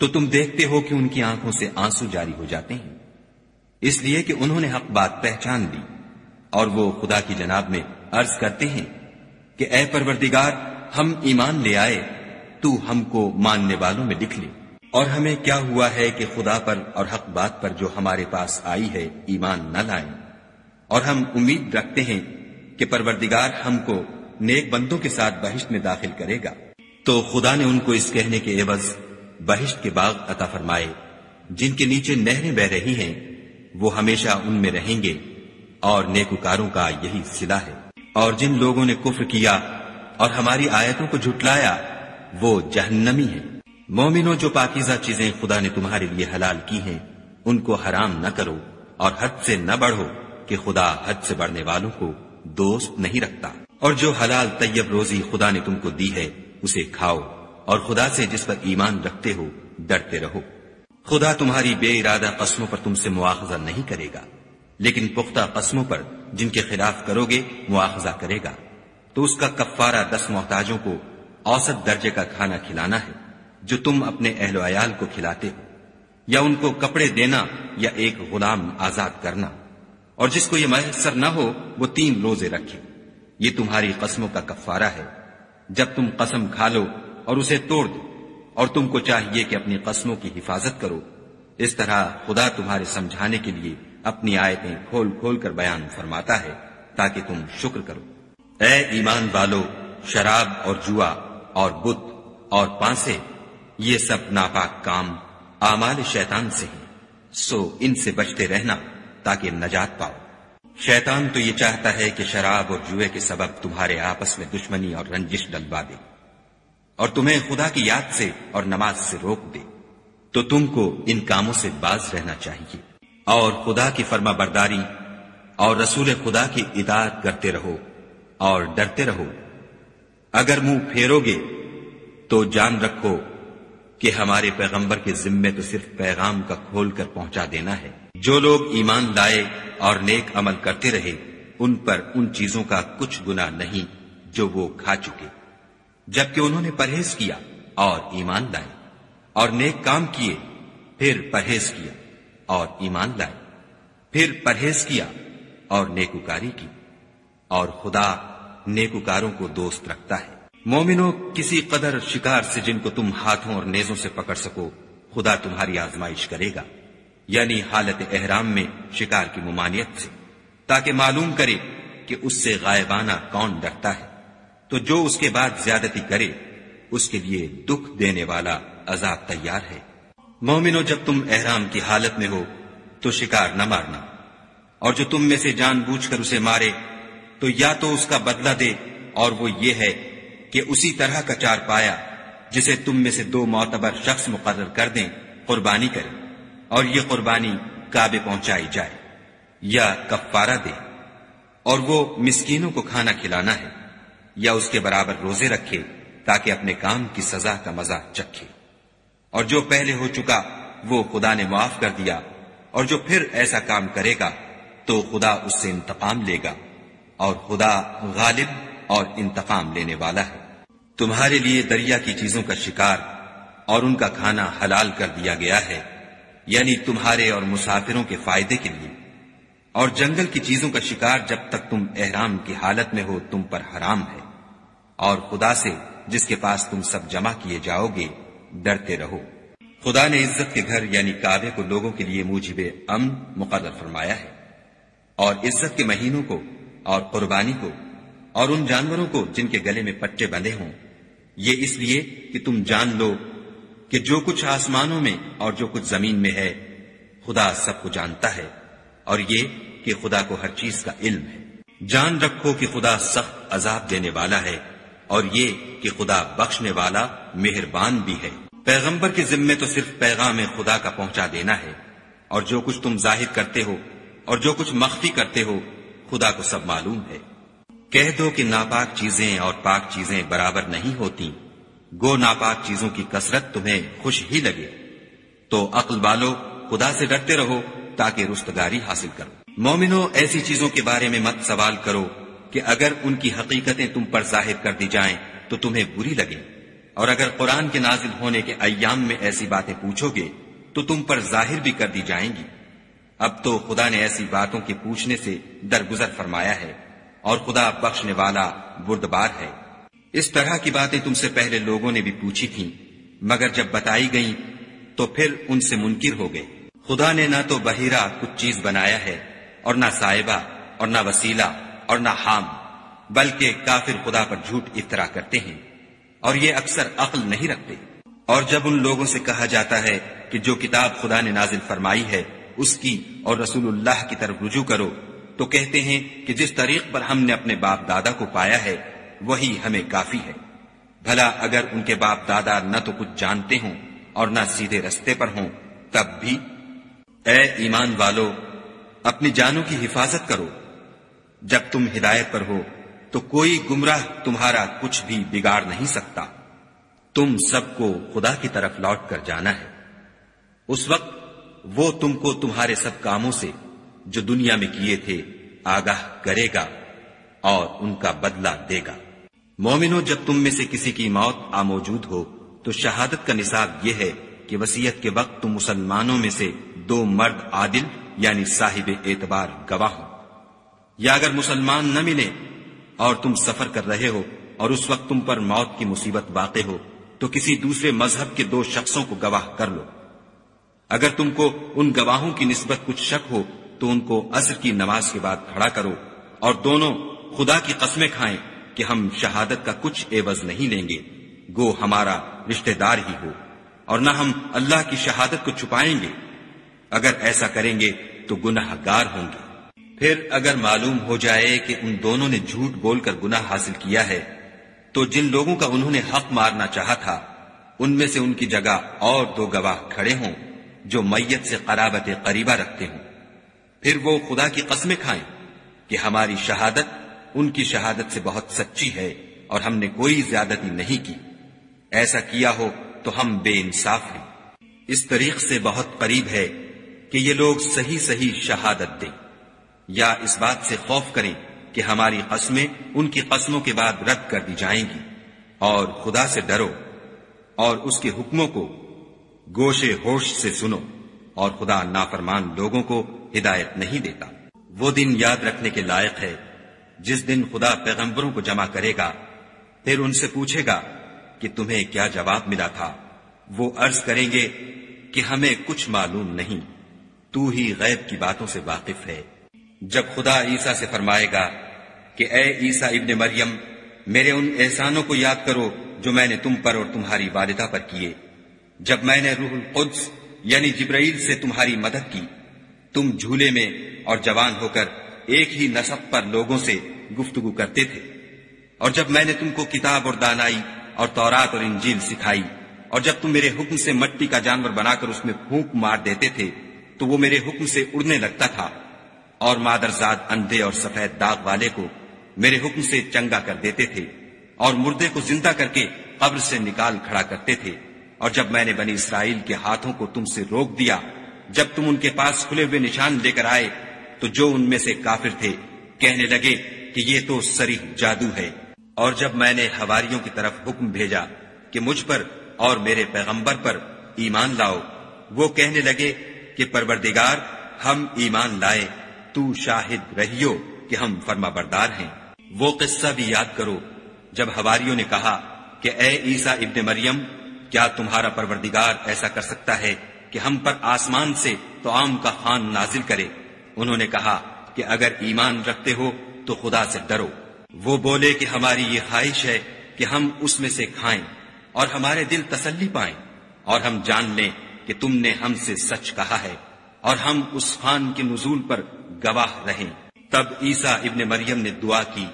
تو تم دیکھتے ہو کہ ان کی آنکھوں سے آنسو جاری ہو جاتے ہیں، اس لیے کہ انہوں نے حق بات پہچان لی، اور وہ خدا کی جناب میں عرض کرتے ہیں کہ اے پروردگار، ہم ایمان لے آئے، تو ہم کو ماننے والوں میں لکھ لے۔ اور ہمیں کیا ہوا ہے کہ خدا پر اور حق بات پر جو ہمارے پاس آئی ہے ایمان نہ لائیں، اور ہم امید رکھتے ہیں کہ پروردگار ہم کو نیک بندوں کے ساتھ بہشت میں داخل کرے گا۔ تو خدا نے ان کو اس کہنے کے عوض بہشت کے باغ عطا فرمائے جن کے نیچے نہریں بہ رہی ہیں، وہ ہمیشہ ان میں رہیں گے، اور نیکوکاروں کا یہی صلہ ہے۔ اور جن لوگوں نے کفر کیا اور ہماری آیتوں کو جھٹلایا وہ جہنمی ہیں۔ مومنوں، جو پاکیزہ چیزیں خدا نے تمہارے لیے حلال کی ہیں ان کو حرام نہ کرو، اور حد سے نہ بڑھو کہ خدا حد سے بڑھنے والوں کو دوست نہیں رکھتا۔ اور جو حلال طیب روزی خدا نے تم کو دی ہے اسے کھاؤ، اور خدا سے جس پر ایمان رکھتے ہو ڈرتے رہو۔ خدا تمہاری بے ارادہ قسموں پر تم سے مواخذہ نہیں کرے گا، لیکن پختہ قسموں پر جن کے خلاف کرو گے مواخذہ کرے گا۔ تو اس کا کفارہ 10 محتاجوں کو اوسط درجے کا کھانا کھلانا ہے جو تم اپنے اہل و عیال کو کھلاتے ہو، یا ان کو کپڑے دینا یا ایک غلام آزاد کرنا، اور جس کو یہ میسر نہ ہو وہ 3 روزے رکھے۔ یہ تمہاری قسموں کا کفارہ ہے جب تم قسم کھا لو اور اسے توڑ دو، اور تم کو چاہیے کہ اپنی قسموں کی حفاظت کرو۔ اس طرح خدا تمہارے سمجھانے کے لیے اپنی آیتیں کھول کھول کر بیان فرماتا ہے تاکہ تم شکر کرو۔ اے ایمان والو، شراب اور جوا اور بت اور پانسے، یہ سب ناپاک کام اعمال شیطان سے ہیں، سو ان سے بچتے رہنا تاکہ نجات پاؤ۔ شیطان تو یہ چاہتا ہے کہ شراب اور جوئے کے سبب تمہارے آپس میں دشمنی اور رنجش ڈلوا دے، اور تمہیں خدا کی یاد سے اور نماز سے روک دے، تو تم کو ان کاموں سے باز رہنا چاہیے، اور خدا کی فرما برداری اور رسول خدا کی اطاعت کرتے رہو اور ڈرتے رہو۔ اگر منہ پھیرو گے تو جان رکھو کہ ہمارے پیغمبر کے ذمے تو صرف پیغام کا کھول کر پہنچا دینا ہے۔ جو لوگ ایمان لائے اور نیک عمل کرتے رہے ان پر ان چیزوں کا کچھ گناہ نہیں جو وہ کھا چکے، جبکہ انہوں نے پرہیز کیا اور ایمان لائے، اور نیک کام کیے، پھر پرہیز کیا اور ایمان لائے، پھر پرہیز کیا اور نیکوکاری کی، اور خدا نیکوکاروں کو دوست رکھتا ہے۔ مومنوں، کسی قدر شکار سے جن کو تم ہاتھوں اور نیزوں سے پکڑ سکو خدا تمہاری آزمائش کرے گا، یعنی حالت احرام میں شکار کی ممانعت سے، تاکہ معلوم کرے کہ اس سے غائبانہ کون ڈرتا ہے، تو جو اس کے بعد زیادتی کرے اس کے لیے دکھ دینے والا عذاب تیار ہے۔ مومنوں، جب تم احرام کی حالت میں ہو تو شکار نہ مارنا، اور جو تم میں سے جان بوجھ کر اسے مارے تو یا تو اس کا بدلہ دے، اور وہ یہ ہے کہ اسی طرح کا چار پایا جسے تم میں سے 2 معتبر شخص مقرر کر دیں قربانی کرے، اور یہ قربانی کعبے پہنچائی جائے، یا کفارہ دے، اور وہ مسکینوں کو کھانا کھلانا ہے، یا اس کے برابر روزے رکھے تاکہ اپنے کام کی سزا کا مزہ چکھے۔ اور جو پہلے ہو چکا وہ خدا نے معاف کر دیا، اور جو پھر ایسا کام کرے گا تو خدا اس سے انتقام لے گا، اور خدا غالب اور انتقام لینے والا ہے۔ تمہارے لیے دریا کی چیزوں کا شکار اور ان کا کھانا حلال کر دیا گیا ہے، یعنی تمہارے اور مسافروں کے فائدے کے لیے، اور جنگل کی چیزوں کا شکار جب تک تم احرام کی حالت میں ہو تم پر حرام ہے، اور خدا سے جس کے پاس تم سب جمع کیے جاؤ گے ڈرتے رہو۔ خدا نے عزت کے گھر یعنی کعبے کو لوگوں کے لیے موجب امن مقرر فرمایا ہے، اور عزت کے مہینوں کو اور قربانی کو اور ان جانوروں کو جن کے گلے میں پٹے بندھے ہوں، یہ اس لیے کہ تم جان لو کہ جو کچھ آسمانوں میں اور جو کچھ زمین میں ہے خدا سب کو جانتا ہے، اور یہ کہ خدا کو ہر چیز کا علم ہے۔ جان رکھو کہ خدا سخت عذاب دینے والا ہے، اور یہ کہ خدا بخشنے والا مہربان بھی ہے۔ پیغمبر کے ذمے تو صرف پیغام خدا کا پہنچا دینا ہے، اور جو کچھ تم ظاہر کرتے ہو اور جو کچھ مخفی کرتے ہو خدا کو سب معلوم ہے۔ کہہ دو کہ ناپاک چیزیں اور پاک چیزیں برابر نہیں ہوتی، گو ناپاک چیزوں کی کثرت تمہیں خوش ہی لگے، تو عقل والو خدا سے ڈرتے رہو تاکہ رستگاری حاصل کرو۔ مومنو، ایسی چیزوں کے بارے میں مت سوال کرو کہ اگر ان کی حقیقتیں تم پر ظاہر کر دی جائیں تو تمہیں بری لگیں، اور اگر قرآن کے نازل ہونے کے ایام میں ایسی باتیں پوچھو گے تو تم پر ظاہر بھی کر دی جائیں گی۔ اب تو خدا نے ایسی باتوں کے پوچھنے سے درگزر فرمایا ہے، اور خدا بخشنے والا بردبار ہے۔ اس طرح کی باتیں تم سے پہلے لوگوں نے بھی پوچھی تھیں، مگر جب بتائی گئیں تو پھر ان سے منکر ہو گئے۔ خدا نے نہ تو بحیرہ کچھ چیز بنایا ہے، اور نہ صاحبہ، اور نہ وسیلہ، اور نہ حام، بلکہ کافر خدا پر جھوٹ افطرا کرتے ہیں، اور یہ اکثر عقل نہیں رکھتے۔ اور جب ان لوگوں سے کہا جاتا ہے کہ جو کتاب خدا نے نازل فرمائی ہے اس کی اور رسول اللہ کی طرف رجوع کرو، تو کہتے ہیں کہ جس طریق پر ہم نے اپنے باپ دادا کو پایا ہے وہی ہمیں کافی ہے۔ بھلا اگر ان کے باپ دادا نہ تو کچھ جانتے ہوں اور نہ سیدھے رستے پر ہوں تب بھی؟ اے ایمان والو، اپنی جانوں کی حفاظت کرو۔ جب تم ہدایت پر ہو تو کوئی گمراہ تمہارا کچھ بھی بگاڑ نہیں سکتا۔ تم سب کو خدا کی طرف لوٹ کر جانا ہے، اس وقت وہ تم کو تمہارے سب کاموں سے جو دنیا میں کیے تھے آگاہ کرے گا اور ان کا بدلہ دے گا۔ مومنو، جب تم میں سے کسی کی موت موجود ہو تو شہادت کا نصاب یہ ہے کہ وصیت کے وقت تم مسلمانوں میں سے 2 مرد عادل یعنی صاحب اعتبار گواہ ہوں، یا اگر مسلمان نہ ملے اور تم سفر کر رہے ہو اور اس وقت تم پر موت کی مصیبت واقع ہو تو کسی دوسرے مذہب کے 2 شخصوں کو گواہ کر لو۔ اگر تم کو ان گواہوں کی نسبت کچھ شک ہو تو ان کو عصر کی نماز کے بعد کھڑا کرو، اور دونوں خدا کی قسمیں کھائیں کہ ہم شہادت کا کچھ عوض نہیں لیں گے، گو ہمارا رشتہ دار ہی ہو، اور نہ ہم اللہ کی شہادت کو چھپائیں گے۔ اگر ایسا کریں گے تو گناہ گار ہوں گے۔ پھر اگر معلوم ہو جائے کہ ان دونوں نے جھوٹ بول کر گناہ حاصل کیا ہے تو جن لوگوں کا انہوں نے حق مارنا چاہا تھا ان میں سے ان کی جگہ اور 2 گواہ کھڑے ہوں جو میت سے قرابت قریبہ رکھتے ہوں، پھر وہ خدا کی قسمیں کھائیں کہ ہماری شہادت ان کی شہادت سے بہت سچی ہے اور ہم نے کوئی زیادتی نہیں کی، ایسا کیا ہو تو ہم بے انصاف ہیں۔ اس طریق سے بہت قریب ہے کہ یہ لوگ صحیح صحیح شہادت دیں، یا اس بات سے خوف کریں کہ ہماری قسمیں ان کی قسموں کے بعد رد کر دی جائیں گی، اور خدا سے ڈرو اور اس کے حکموں کو گوشے ہوش سے سنو، اور خدا نافرمان لوگوں کو ہدایت نہیں دیتا۔ وہ دن یاد رکھنے کے لائق ہے جس دن خدا پیغمبروں کو جمع کرے گا، پھر ان سے پوچھے گا کہ تمہیں کیا جواب ملا تھا۔ وہ عرض کریں گے کہ ہمیں کچھ معلوم نہیں، تو ہی غیب کی باتوں سے واقف ہے۔ جب خدا عیسیٰ سے فرمائے گا کہ اے عیسیٰ ابن مریم، میرے ان احسانوں کو یاد کرو جو میں نے تم پر اور تمہاری والدہ پر کیے، جب میں نے روح القدس یعنی جبرائیل سے تمہاری مدد کی، تم جھولے میں اور جوان ہو کر ایک ہی نسب پر لوگوں سے گفتگو کرتے تھے، اور جب میں نے تم کو کتاب اور دانائی اور تورات اور انجیل سکھائی، اور جب تم میرے حکم سے مٹی کا جانور بنا کر اس میں پھونک مار دیتے تھے تو وہ میرے حکم سے اڑنے لگتا تھا، اور مادرزاد اندھے اور سفید داغ والے کو میرے حکم سے چنگا کر دیتے تھے، اور مردے کو زندہ کر کے قبر سے نکال کھڑا کرتے تھے، اور جب میں نے بنی اسرائیل کے ہاتھوں کو تم سے روک دیا، جب تم ان کے پاس کھلے ہوئے نشان لے کر آئے تو جو ان میں سے کافر تھے کہنے لگے کہ یہ تو صریح جادو ہے، اور جب میں نے حواریوں کی طرف حکم بھیجا کہ مجھ پر اور میرے پیغمبر پر ایمان لاؤ، وہ کہنے لگے کہ پروردگار ہم ایمان لائے، تو شاہد رہیو کہ ہم فرما بردار ہیں۔ وہ قصہ بھی یاد کرو جب حواریوں نے کہا کہ اے عیسیٰ ابن مریم، کیا تمہارا پروردگار ایسا کر سکتا ہے کہ ہم پر آسمان سے طعام کا خوان نازل کرے؟ انہوں نے کہا کہ اگر ایمان رکھتے ہو تو خدا سے ڈرو۔ وہ بولے کہ ہماری یہ خواہش ہے کہ ہم اس میں سے کھائیں اور ہمارے دل تسلی پائیں، اور ہم جان لیں کہ تم نے ہم سے سچ کہا ہے، اور ہم اس خوان کے نزول پر گواہ رہیں۔ تب عیسیٰ ابن مریم نے دعا کی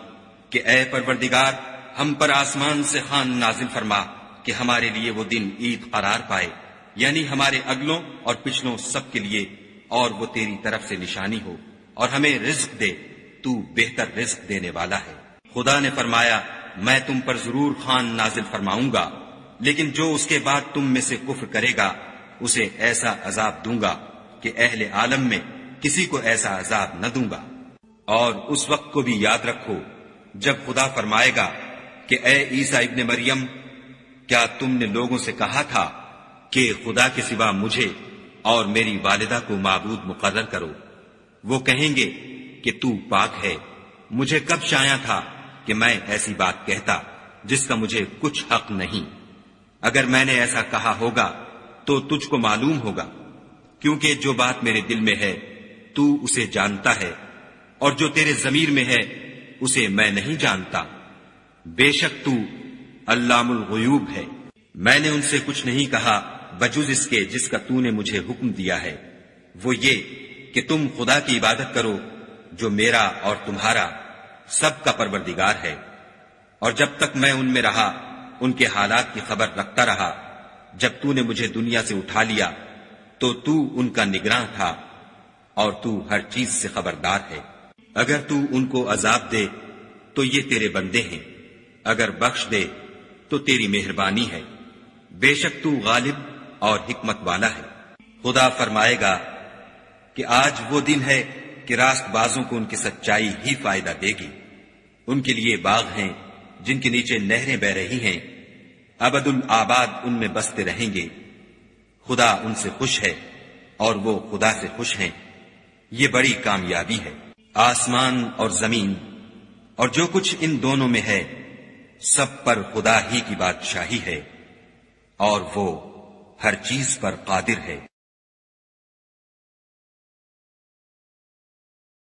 کہ اے پروردگار، ہم پر آسمان سے خوان نازل فرما کہ ہمارے لیے وہ دن عید قرار پائے، یعنی ہمارے اگلوں اور پچھلوں سب کے لیے، اور وہ تیری طرف سے نشانی ہو، اور ہمیں رزق دے، تو بہتر رزق دینے والا ہے۔ خدا نے فرمایا میں تم پر ضرور خوان نازل فرماؤں گا، لیکن جو اس کے بعد تم میں سے کفر کرے گا اسے ایسا عذاب دوں گا کہ اہل عالم میں کسی کو ایسا عذاب نہ دوں گا۔ اور اس وقت کو بھی یاد رکھو جب خدا فرمائے گا کہ اے عیسیٰ ابن مریم، کیا تم نے لوگوں سے کہا تھا کہ خدا کے سوا مجھے اور میری والدہ کو معبود مقرر کرو؟ وہ کہیں گے کہ تو پاک ہے، مجھے کب شایع تھا کہ میں ایسی بات کہتا جس کا مجھے کچھ حق نہیں۔ اگر میں نے ایسا کہا ہوگا تو تجھ کو معلوم ہوگا، کیونکہ جو بات میرے دل میں ہے تو اسے جانتا ہے، اور جو تیرے ضمیر میں ہے اسے میں نہیں جانتا۔ بے شک تو علام الغیوب ہے۔ میں نے ان سے کچھ نہیں کہا بجز اس کے جس کا تو نے مجھے حکم دیا ہے، وہ یہ کہ تم خدا کی عبادت کرو جو میرا اور تمہارا سب کا پروردگار ہے، اور جب تک میں ان میں رہا ان کے حالات کی خبر رکھتا رہا۔ جب تو نے مجھے دنیا سے اٹھا لیا تو تو ان کا نگراں تھا، اور تو ہر چیز سے خبردار ہے۔ اگر تو ان کو عذاب دے تو یہ تیرے بندے ہیں، اگر بخش دے تو تیری مہربانی ہے، بے شک تو غالب اور حکمت والا ہے۔ خدا فرمائے گا کہ آج وہ دن ہے کہ راست بازوں کو ان کی سچائی ہی فائدہ دے گی۔ ان کے لیے باغ ہیں جن کے نیچے نہریں بہ رہی ہیں، ابد الآباد ان میں بستے رہیں گے۔ خدا ان سے خوش ہے اور وہ خدا سے خوش ہیں، یہ بڑی کامیابی ہے۔ آسمان اور زمین اور جو کچھ ان دونوں میں ہے سب پر خدا ہی کی بادشاہی ہے، اور وہ ہر چیز پر قادر ہے۔